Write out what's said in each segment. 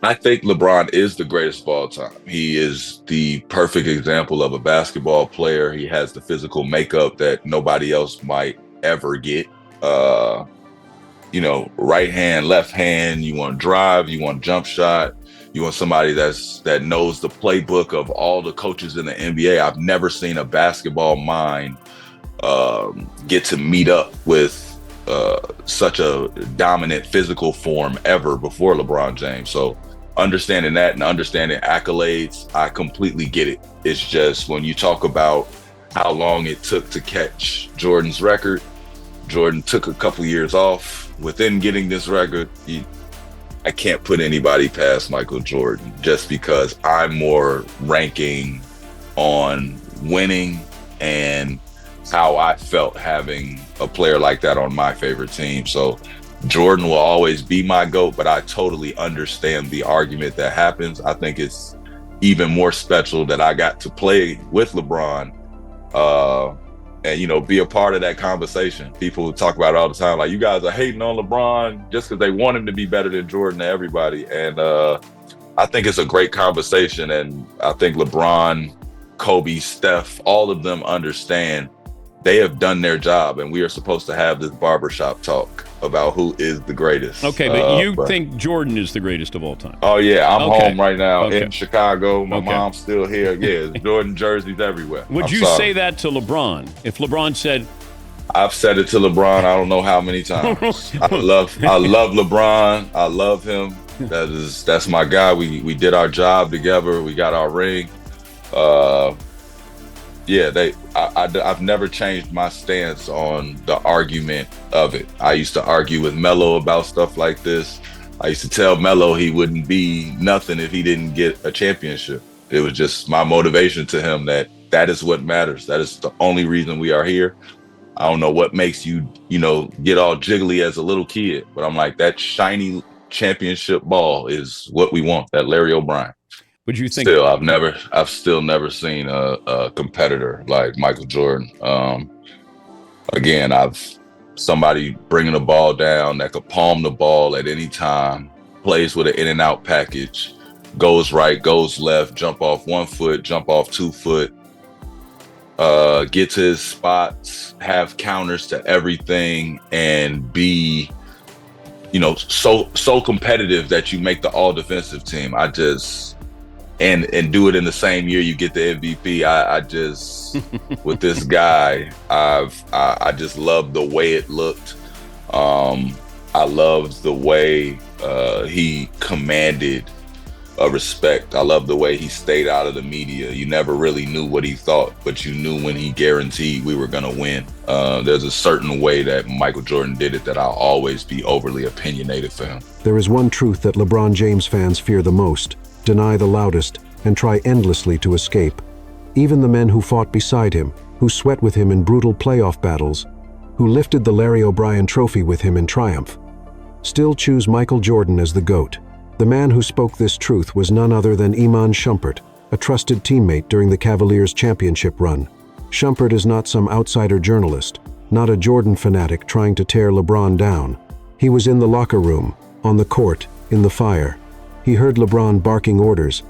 I think LeBron is the greatest of all time. He is the perfect example of a basketball player. He has the physical makeup that nobody else might ever get. Uh, right hand, left hand. You want drive, you want jump shot. You want somebody that knows the playbook of all the coaches in the NBA. I've never seen a basketball mind get to meet up with such a dominant physical form ever before LeBron James. So understanding that and understanding accolades, I completely get it. It's just when you talk about how long it took to catch Jordan's record, Jordan took a couple years off within getting this record. I can't put anybody past Michael Jordan just because I'm more ranking on winning and how I felt having a player like that on my favorite team. So Jordan will always be my GOAT, but I totally understand the argument that happens. I think it's even more special that I got to play with LeBron and, be a part of that conversation. People talk about it all the time, like, you guys are hating on LeBron just because they want him to be better than Jordan to everybody. And I think it's a great conversation. And I think LeBron, Kobe, Steph, all of them understand they have done their job, and we are supposed to have this barbershop talk about who is the greatest. Okay, but you think Jordan is the greatest of all time? Oh, yeah. I'm home right now in Chicago. My mom's still here. Yeah, Jordan jerseys everywhere. Would you say that to LeBron? If LeBron said... I've said it to LeBron I don't know how many times. I love LeBron. I love him. That's my guy. We did our job together. We got our ring. I've never changed my stance on the argument of it. I used to argue with Melo about stuff like this. I used to tell Melo he wouldn't be nothing if he didn't get a championship. It was just my motivation to him that is what matters. That is the only reason we are here. I don't know what makes you, get all jiggly as a little kid, but I'm like, that shiny championship ball is what we want, that Larry O'Brien. Would you think? I've still never seen a competitor like Michael Jordan. Again, somebody bringing the ball down that could palm the ball at any time, plays with an in and out package, goes right, goes left, jump off 1 foot, jump off 2 foot, get to his spots, have counters to everything, and be, so competitive that you make the all defensive team. And do it in the same year you get the MVP. I just with this guy, I just love the way it looked. I loved the way he commanded respect. I love the way he stayed out of the media. You never really knew what he thought, but you knew when he guaranteed we were gonna win. There's a certain way that Michael Jordan did it that I'll always be overly opinionated for him. There is one truth that LeBron James fans fear the most: deny the loudest, and try endlessly to escape. Even the men who fought beside him, who sweat with him in brutal playoff battles, who lifted the Larry O'Brien trophy with him in triumph, still choose Michael Jordan as the GOAT. The man who spoke this truth was none other than Iman Shumpert, a trusted teammate during the Cavaliers' championship run. Shumpert is not some outsider journalist, not a Jordan fanatic trying to tear LeBron down. He was in the locker room, on the court, in the fire. He heard LeBron barking orders.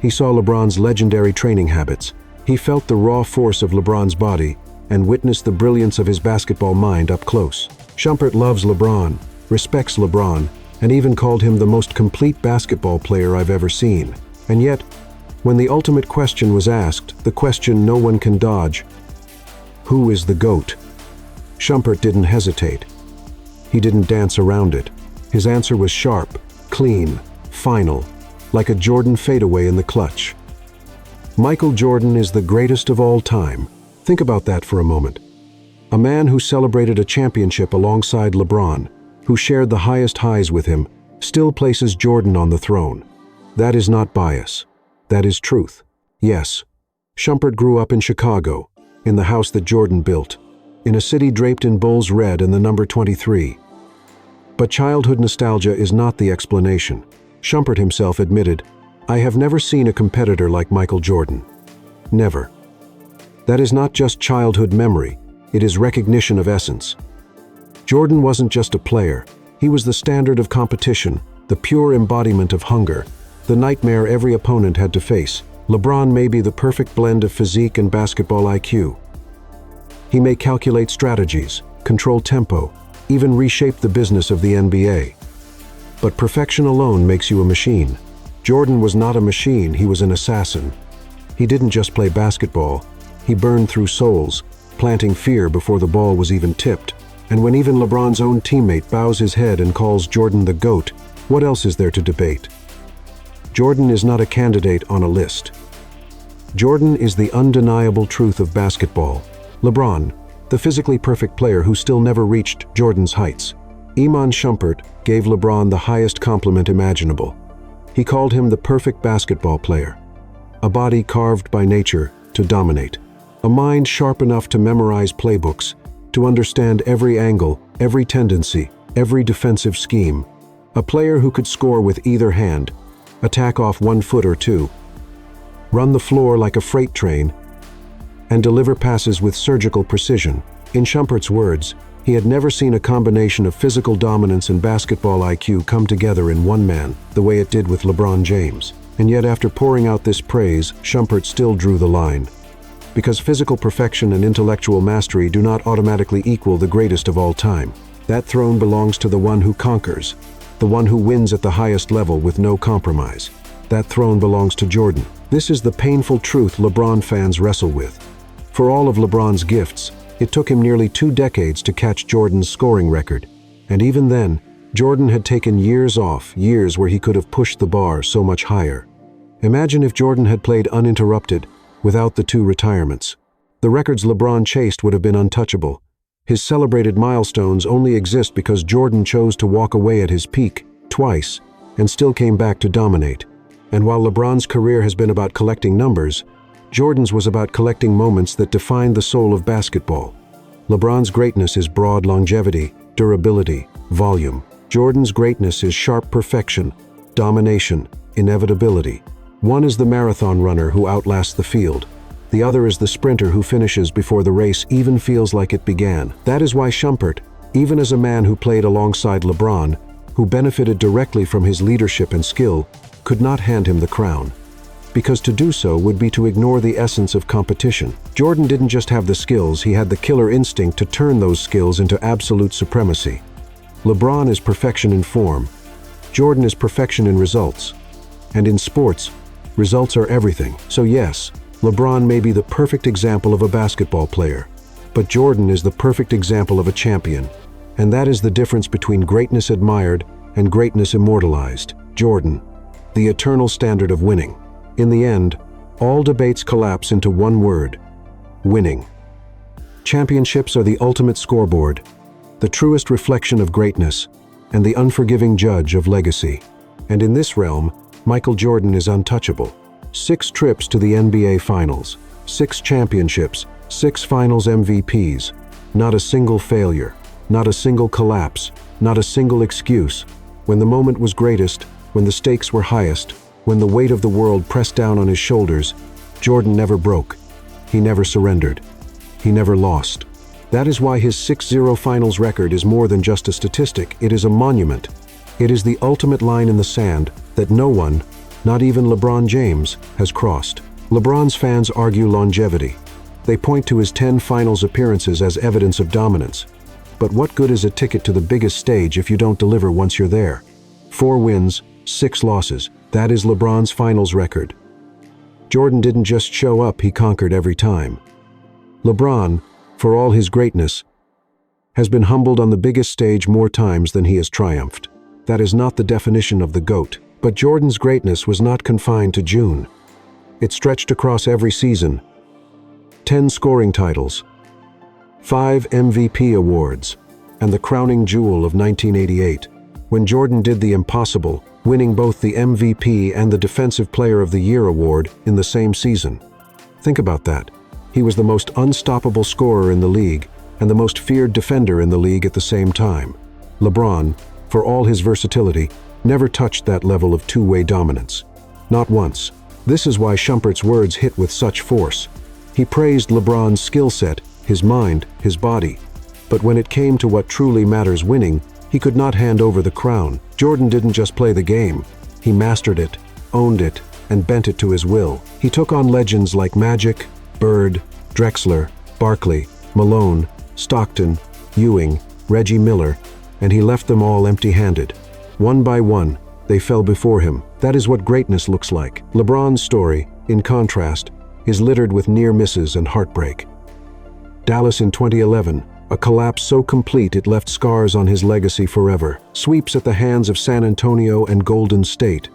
He saw LeBron's legendary training habits. He felt the raw force of LeBron's body and witnessed the brilliance of his basketball mind up close. Shumpert loves LeBron, respects LeBron, and even called him the most complete basketball player I've ever seen. And yet, when the ultimate question was asked, the question no one can dodge, who is the GOAT? Shumpert didn't hesitate. He didn't dance around it. His answer was sharp, clean, final, like a Jordan fadeaway in the clutch. Michael Jordan is the greatest of all time. Think about that for a moment. A man who celebrated a championship alongside LeBron, who shared the highest highs with him, still places Jordan on the throne. That is not bias. That is truth. Yes, Shumpert grew up in Chicago, in the house that Jordan built, in a city draped in Bulls red and the number 23. But childhood nostalgia is not the explanation. Shumpert himself admitted, "I have never seen a competitor like Michael Jordan. Never." That is not just childhood memory, it is recognition of essence. Jordan wasn't just a player, he was the standard of competition, the pure embodiment of hunger, the nightmare every opponent had to face. LeBron may be the perfect blend of physique and basketball IQ. He may calculate strategies, control tempo, even reshape the business of the NBA. But perfection alone makes you a machine. Jordan was not a machine, he was an assassin. He didn't just play basketball, he burned through souls, planting fear before the ball was even tipped. And when even LeBron's own teammate bows his head and calls Jordan the GOAT, what else is there to debate? Jordan is not a candidate on a list. Jordan is the undeniable truth of basketball. LeBron, the physically perfect player who still never reached Jordan's heights. Iman Shumpert gave LeBron the highest compliment imaginable. He called him the perfect basketball player. A body carved by nature to dominate. A mind sharp enough to memorize playbooks, to understand every angle, every tendency, every defensive scheme. A player who could score with either hand, attack off 1 foot or 2, run the floor like a freight train, and deliver passes with surgical precision. In Shumpert's words, he had never seen a combination of physical dominance and basketball IQ come together in one man, the way it did with LeBron James. And yet after pouring out this praise, Shumpert still drew the line. Because physical perfection and intellectual mastery do not automatically equal the greatest of all time. That throne belongs to the one who conquers, the one who wins at the highest level with no compromise. That throne belongs to Jordan. This is the painful truth LeBron fans wrestle with. For all of LeBron's gifts, it took him nearly 2 decades to catch Jordan's scoring record. And even then, Jordan had taken years off, years where he could have pushed the bar so much higher. Imagine if Jordan had played uninterrupted, without the 2 retirements. The records LeBron chased would have been untouchable. His celebrated milestones only exist because Jordan chose to walk away at his peak, twice, and still came back to dominate. And while LeBron's career has been about collecting numbers, Jordan's was about collecting moments that defined the soul of basketball. LeBron's greatness is broad longevity, durability, volume. Jordan's greatness is sharp perfection, domination, inevitability. One is the marathon runner who outlasts the field. The other is the sprinter who finishes before the race even feels like it began. That is why Shumpert, even as a man who played alongside LeBron, who benefited directly from his leadership and skill, could not hand him the crown. Because to do so would be to ignore the essence of competition. Jordan didn't just have the skills, he had the killer instinct to turn those skills into absolute supremacy. LeBron is perfection in form. Jordan is perfection in results. And in sports, results are everything. So yes, LeBron may be the perfect example of a basketball player, but Jordan is the perfect example of a champion. And that is the difference between greatness admired and greatness immortalized. Jordan, the eternal standard of winning. In the end, all debates collapse into one word: winning. Championships are the ultimate scoreboard, the truest reflection of greatness, and the unforgiving judge of legacy. And in this realm, Michael Jordan is untouchable. 6 trips to the NBA Finals, 6 championships, 6 Finals MVPs. Not a single failure, not a single collapse, not a single excuse. When the moment was greatest, when the stakes were highest, when the weight of the world pressed down on his shoulders, Jordan never broke. He never surrendered. He never lost. That is why his 6-0 finals record is more than just a statistic. It is a monument. It is the ultimate line in the sand that no one, not even LeBron James, has crossed. LeBron's fans argue longevity. They point to his 10 finals appearances as evidence of dominance. But what good is a ticket to the biggest stage if you don't deliver once you're there? 4 wins, 6 losses. That is LeBron's finals record. Jordan didn't just show up, he conquered every time. LeBron, for all his greatness, has been humbled on the biggest stage more times than he has triumphed. That is not the definition of the GOAT. But Jordan's greatness was not confined to June. It stretched across every season. 10 scoring titles, 5 MVP awards, and the crowning jewel of 1988, when Jordan did the impossible, winning both the MVP and the Defensive Player of the Year award in the same season. Think about that. He was the most unstoppable scorer in the league and the most feared defender in the league at the same time. LeBron, for all his versatility, never touched that level of two-way dominance. Not once. This is why Shumpert's words hit with such force. He praised LeBron's skill set, his mind, his body. But when it came to what truly matters, winning, He could not hand over the crown. Jordan didn't just play the game. He mastered it, owned it, and bent it to his will. He took on legends like Magic, Bird, Drexler, Barkley, Malone, Stockton, Ewing, Reggie Miller, and he left them all empty-handed. One by one, they fell before him. That is what greatness looks like. LeBron's story, in contrast, is littered with near misses and heartbreak. Dallas in 2011, a collapse so complete it left scars on his legacy forever. Sweeps at the hands of San Antonio and Golden State.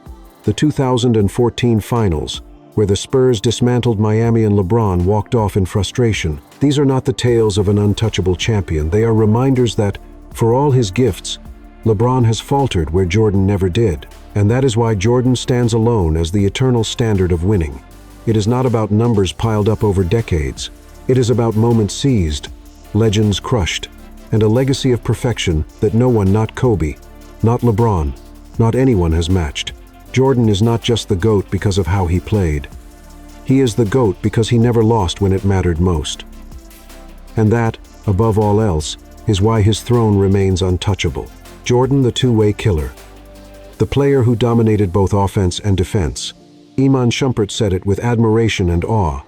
The 2014 Finals, where the Spurs dismantled Miami and LeBron walked off in frustration. These are not the tales of an untouchable champion. They are reminders that, for all his gifts, LeBron has faltered where Jordan never did. And that is why Jordan stands alone as the eternal standard of winning. It is not about numbers piled up over decades. It is about moments seized, legends crushed, and a legacy of perfection that no one, not Kobe, not LeBron, not anyone has matched. Jordan is not just the GOAT because of how he played. He is the GOAT because he never lost when it mattered most. And that, above all else, is why his throne remains untouchable. Jordan, the two-way killer. The player who dominated both offense and defense. Iman Shumpert said it with admiration and awe.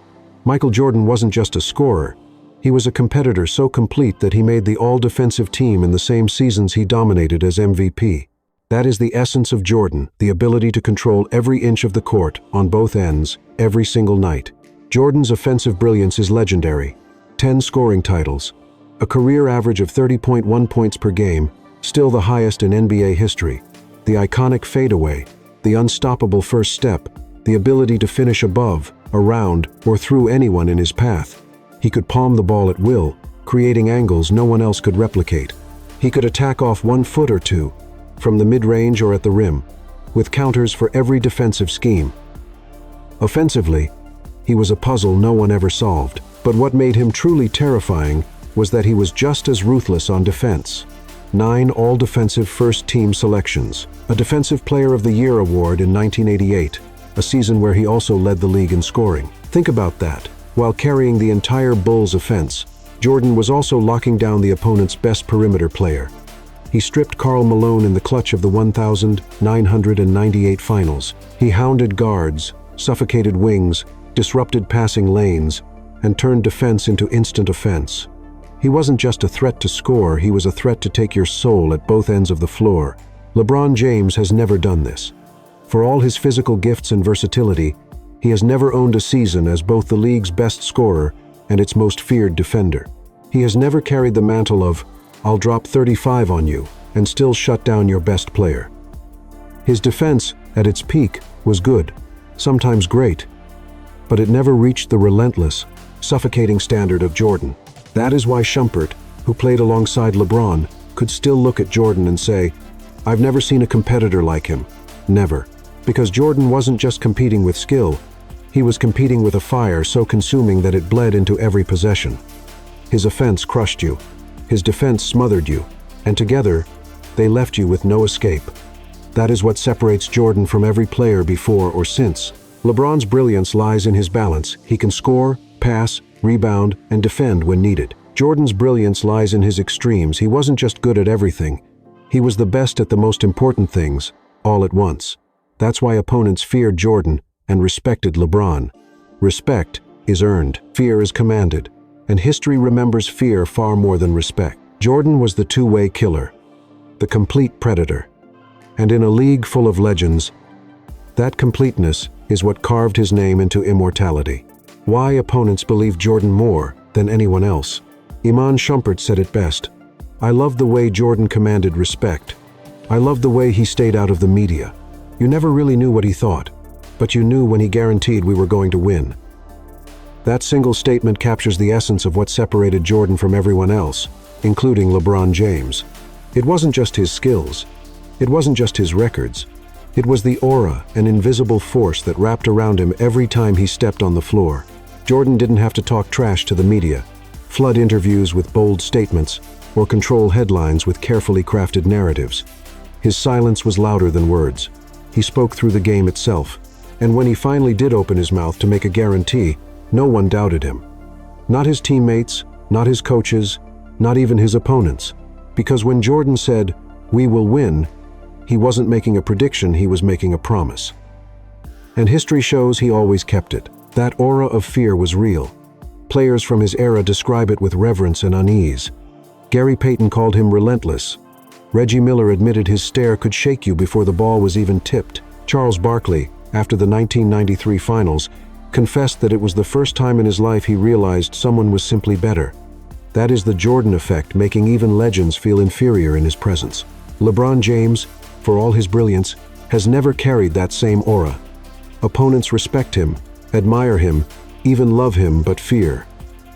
Michael Jordan wasn't just a scorer. He was a competitor so complete that he made the all-defensive team in the same seasons he dominated as MVP. That is the essence of Jordan, the ability to control every inch of the court, on both ends, every single night. Jordan's offensive brilliance is legendary. 10 scoring titles. A career average of 30.1 points per game, still the highest in NBA history. The iconic fadeaway, the unstoppable first step, the ability to finish above, around, or through anyone in his path. He could palm the ball at will, creating angles no one else could replicate. He could attack off 1 foot or 2, from the mid-range or at the rim, with counters for every defensive scheme. Offensively, he was a puzzle no one ever solved. But what made him truly terrifying was that he was just as ruthless on defense. 9 all-defensive first-team selections, a Defensive Player of the Year award in 1988, a season where he also led the league in scoring. Think about that. While carrying the entire Bulls offense, Jordan was also locking down the opponent's best perimeter player. He stripped Karl Malone in the clutch of the 1998 Finals. He hounded guards, suffocated wings, disrupted passing lanes, and turned defense into instant offense. He wasn't just a threat to score, he was a threat to take your soul at both ends of the floor. LeBron James has never done this. For all his physical gifts and versatility, he has never owned a season as both the league's best scorer and its most feared defender. He has never carried the mantle of, "I'll drop 35 on you," and still shut down your best player. His defense, at its peak, was good, sometimes great, but it never reached the relentless, suffocating standard of Jordan. That is why Shumpert, who played alongside LeBron, could still look at Jordan and say, "I've never seen a competitor like him." Never. Because Jordan wasn't just competing with skill, he was competing with a fire so consuming that it bled into every possession. His offense crushed you, his defense smothered you, and together, they left you with no escape. That is what separates Jordan from every player before or since. LeBron's brilliance lies in his balance. He can score, pass, rebound, and defend when needed. Jordan's brilliance lies in his extremes. He wasn't just good at everything. He was the best at the most important things, all at once. That's why opponents feared Jordan and respected LeBron. Respect is earned, fear is commanded, and history remembers fear far more than respect. Jordan was the two-way killer, the complete predator. And in a league full of legends, that completeness is what carved his name into immortality. Why opponents believe Jordan more than anyone else. Iman Shumpert said it best. "I love the way Jordan commanded respect. I love the way he stayed out of the media. You never really knew what he thought, but you knew when he guaranteed we were going to win." That single statement captures the essence of what separated Jordan from everyone else, including LeBron James. It wasn't just his skills. It wasn't just his records. It was the aura, an invisible force that wrapped around him every time he stepped on the floor. Jordan didn't have to talk trash to the media, flood interviews with bold statements, or control headlines with carefully crafted narratives. His silence was louder than words. He spoke through the game itself, and when he finally did open his mouth to make a guarantee, no one doubted him. Not his teammates, not his coaches, not even his opponents. Because when Jordan said, "We will win," he wasn't making a prediction, he was making a promise. And history shows he always kept it. That aura of fear was real. Players from his era describe it with reverence and unease. Gary Payton called him relentless. Reggie Miller admitted his stare could shake you before the ball was even tipped. Charles Barkley, after the 1993 finals, confessed that it was the first time in his life he realized someone was simply better. That is the Jordan effect, making even legends feel inferior in his presence. LeBron James, for all his brilliance, has never carried that same aura. Opponents respect him, admire him, even love him, but fear.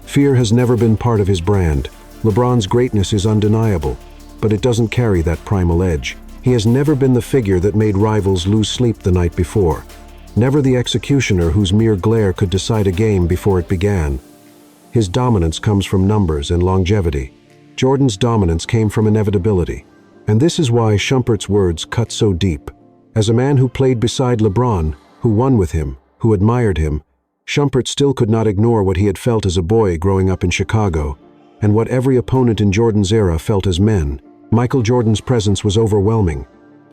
Fear has never been part of his brand. LeBron's greatness is undeniable, but it doesn't carry that primal edge. He has never been the figure that made rivals lose sleep the night before. Never the executioner whose mere glare could decide a game before it began. His dominance comes from numbers and longevity. Jordan's dominance came from inevitability. And this is why Shumpert's words cut so deep. As a man who played beside LeBron, who won with him, who admired him, Shumpert still could not ignore what he had felt as a boy growing up in Chicago, and what every opponent in Jordan's era felt as men. Michael Jordan's presence was overwhelming.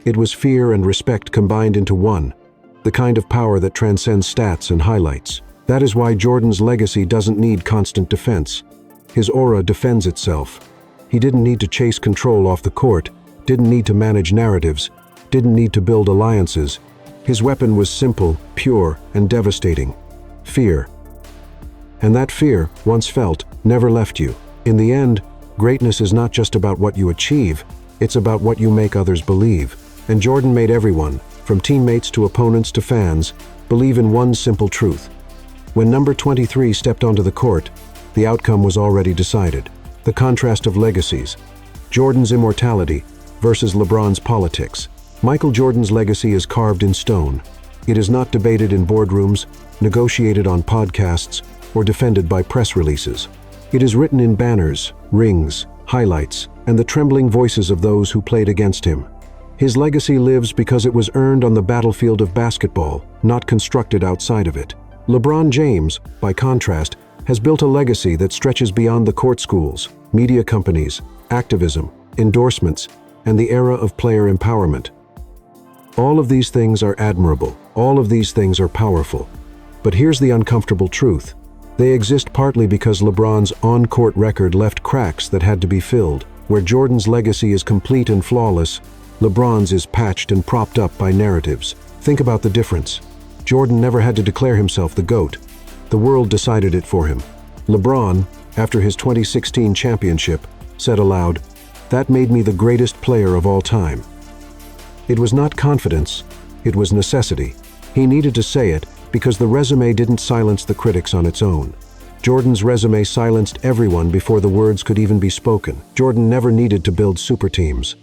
It was fear and respect combined into one, the kind of power that transcends stats and highlights. That is why Jordan's legacy doesn't need constant defense. His aura defends itself. He didn't need to chase control off the court, didn't need to manage narratives, didn't need to build alliances. His weapon was simple, pure, and devastating: fear. And that fear, once felt, never left you. In the end, greatness is not just about what you achieve, it's about what you make others believe. And Jordan made everyone, from teammates to opponents to fans, believe in one simple truth. When number 23 stepped onto the court, the outcome was already decided. The contrast of legacies. Jordan's immortality versus LeBron's politics. Michael Jordan's legacy is carved in stone. It is not debated in boardrooms, negotiated on podcasts, or defended by press releases. It is written in banners, rings, highlights, and the trembling voices of those who played against him. His legacy lives because it was earned on the battlefield of basketball, not constructed outside of it. LeBron James, by contrast, has built a legacy that stretches beyond the court schools, media companies, activism, endorsements, and the era of player empowerment. All of these things are admirable. All of these things are powerful. But here's the uncomfortable truth. They exist partly because LeBron's on-court record left cracks that had to be filled. Where Jordan's legacy is complete and flawless, LeBron's is patched and propped up by narratives. Think about the difference. Jordan never had to declare himself the GOAT. The world decided it for him. LeBron, after his 2016 championship, said aloud, "That made me the greatest player of all time." It was not confidence, it was necessity. He needed to say it because the resume didn't silence the critics on its own. Jordan's resume silenced everyone before the words could even be spoken. Jordan never needed to build super teams.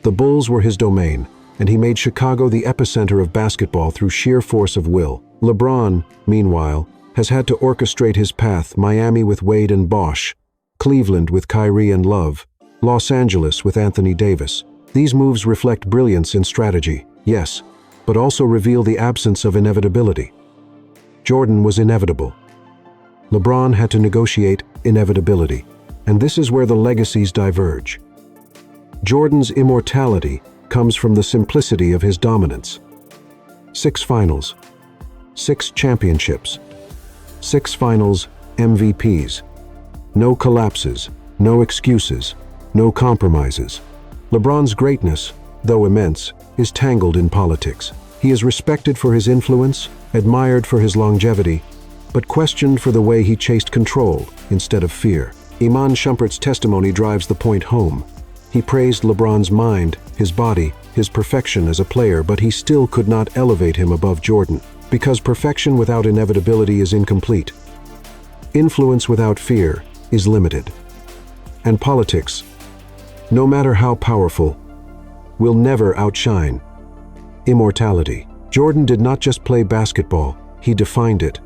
The Bulls were his domain, and he made Chicago the epicenter of basketball through sheer force of will. LeBron, meanwhile, has had to orchestrate his path: Miami with Wade and Bosh, Cleveland with Kyrie and Love, Los Angeles with Anthony Davis. These moves reflect brilliance in strategy, yes, but also reveal the absence of inevitability. Jordan was inevitable. LeBron had to negotiate inevitability, and this is where the legacies diverge. Jordan's immortality comes from the simplicity of his dominance. 6 finals, 6 championships, 6 finals MVPs. No collapses, no excuses, no compromises. LeBron's greatness, though immense, is tangled in politics. He is respected for his influence, admired for his longevity, but questioned for the way he chased control instead of fear. Iman Shumpert's testimony drives the point home. He praised LeBron's mind, his body, his perfection as a player, but he still could not elevate him above Jordan, because perfection without inevitability is incomplete. Influence without fear is limited. And politics, no matter how powerful, will never outshine immortality. Jordan did not just play basketball, he defined it.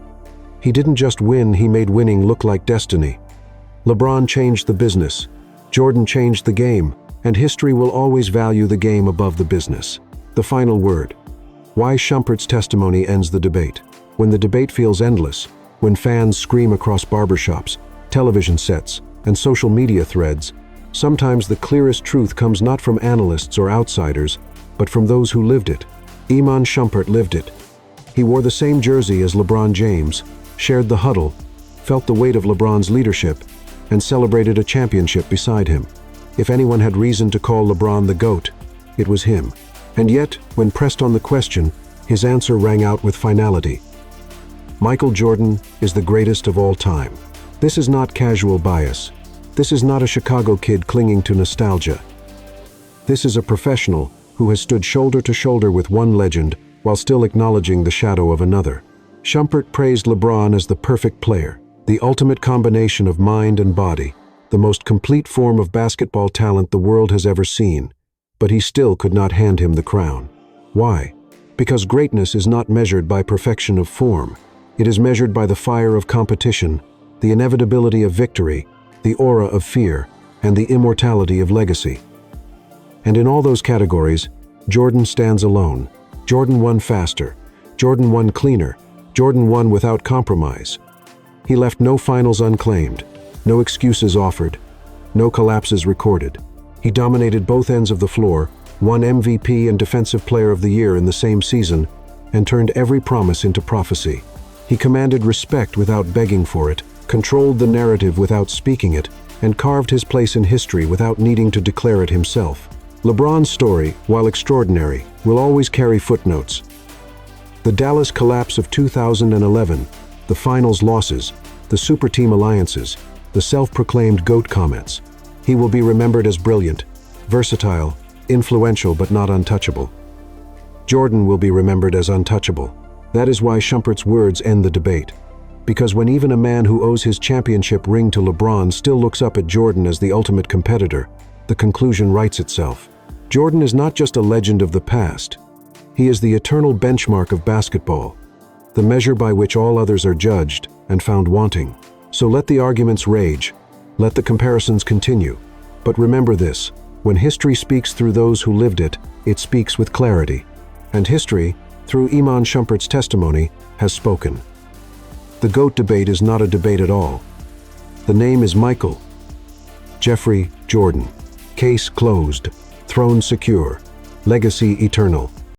He didn't just win, he made winning look like destiny. LeBron changed the business, Jordan changed the game, and history will always value the game above the business. The final word. Why Shumpert's testimony ends the debate. When the debate feels endless, when fans scream across barbershops, television sets, and social media threads, Sometimes the clearest truth comes not from analysts or outsiders, but from those who lived it. Iman Shumpert lived it. He wore the same jersey as LeBron James, shared the huddle, felt the weight of LeBron's leadership, and celebrated a championship beside him. If anyone had reason to call LeBron the GOAT, it was him. And yet, when pressed on the question, his answer rang out with finality. Michael Jordan is the greatest of all time. This is not casual bias. This is not a Chicago kid clinging to nostalgia. This is a professional who has stood shoulder to shoulder with one legend while still acknowledging the shadow of another. Shumpert praised LeBron as the perfect player, the ultimate combination of mind and body, the most complete form of basketball talent the world has ever seen, but he still could not hand him the crown. Why? Because greatness is not measured by perfection of form. It is measured by the fire of competition, the inevitability of victory, the aura of fear, and the immortality of legacy. And in all those categories, Jordan stands alone. Jordan won faster. Jordan won cleaner. Jordan won without compromise. He left no finals unclaimed, no excuses offered, no collapses recorded. He dominated both ends of the floor, won MVP and Defensive Player of the Year in the same season, and turned every promise into prophecy. He commanded respect without begging for it, controlled the narrative without speaking it, and carved his place in history without needing to declare it himself. LeBron's story, while extraordinary, will always carry footnotes. The Dallas collapse of 2011, the finals losses, the super team alliances, the self-proclaimed GOAT comments. He will be remembered as brilliant, versatile, influential but not untouchable. Jordan will be remembered as untouchable. That is why Shumpert's words end the debate. Because when even a man who owes his championship ring to LeBron still looks up at Jordan as the ultimate competitor, the conclusion writes itself. Jordan is not just a legend of the past. He is the eternal benchmark of basketball, the measure by which all others are judged and found wanting. So let the arguments rage, let the comparisons continue. But remember this, when history speaks through those who lived it, it speaks with clarity. And history, through Iman Shumpert's testimony, has spoken. The GOAT debate is not a debate at all. The name is Michael Jeffrey Jordan. Case closed. Throne secure. Legacy eternal.